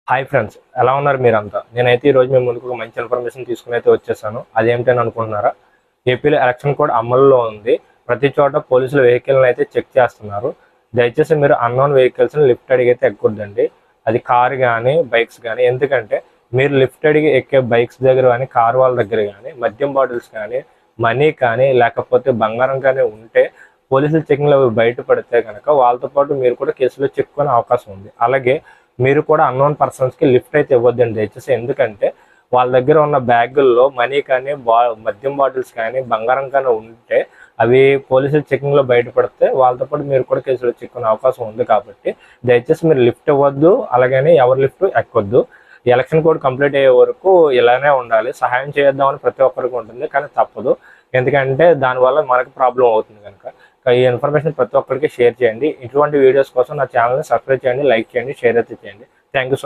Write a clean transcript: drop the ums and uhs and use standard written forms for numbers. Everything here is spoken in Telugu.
హాయ్ ఫ్రెండ్స్, ఎలా ఉన్నారు మీరంతా? నేనైతే ఈరోజు మీ ముందుకు ఒక మంచి ఇన్ఫర్మేషన్ తీసుకుని అయితే వచ్చేసాను. అదేమిటని అనుకుంటున్నారా? ఏపీలో ఎలక్షన్ కోడ్ అమల్లో ఉంది. ప్రతి చోట పోలీసులు వెహికల్ని అయితే చెక్ చేస్తున్నారు. దయచేసి మీరు అన్నోన్ వెహికల్స్ని లిఫ్ట్ అడిగి అయితే ఎక్కకూడదండి. అది కారు కానీ బైక్స్ కానీ. ఎందుకంటే మీరు లిఫ్ట్ అడిగి ఎక్కే బైక్స్ దగ్గర కానీ కారు వాళ్ళ దగ్గర కానీ మద్యం బాటిల్స్ కానీ మనీ కానీ లేకపోతే బంగారం కానీ ఉంటే పోలీసులు చెకింగ్లో అవి బయటపడితే కనుక వాళ్ళతో పాటు మీరు కూడా కేసులో చిక్కుకునే అవకాశం ఉంది. అలాగే మీరు కూడా అన్నోన్ పర్సన్స్కి లిఫ్ట్ అయితే ఇవ్వద్దండి దయచేసి. ఎందుకంటే వాళ్ళ దగ్గర ఉన్న బ్యాగుల్లో మనీ కానీ మద్యం బాటిల్స్ కానీ బంగారం కానీ ఉంటే అవి పోలీసులు చెకింగ్లో బయటపడితే వాళ్ళతో పాటు మీరు కూడా కేసులో చిక్కునే అవకాశం ఉంది. కాబట్టి దయచేసి మీరు లిఫ్ట్ ఇవ్వద్దు, అలాగని ఎవరు లిఫ్ట్ ఎక్కొద్దు. ఎలక్షన్ కోడ్ కంప్లీట్ అయ్యే వరకు ఇలానే ఉండాలి. సహాయం చేద్దామని ప్రతి ఒక్కరికి ఉంటుంది, కానీ తప్పదు. ఎందుకంటే దానివల్ల మనకు ప్రాబ్లం అవుతుంది కనుక ఈ ఇన్ఫర్మేషన్ ప్రతి ఒక్కరికి షేర్ చేయండి. ఇటువంటి వీడియోస్ కోసం నా ఛానల్ని సబ్స్క్రైబ్ చేయండి, లైక్ చేయండి, షేర్ అయితే చేయండి. Thank you.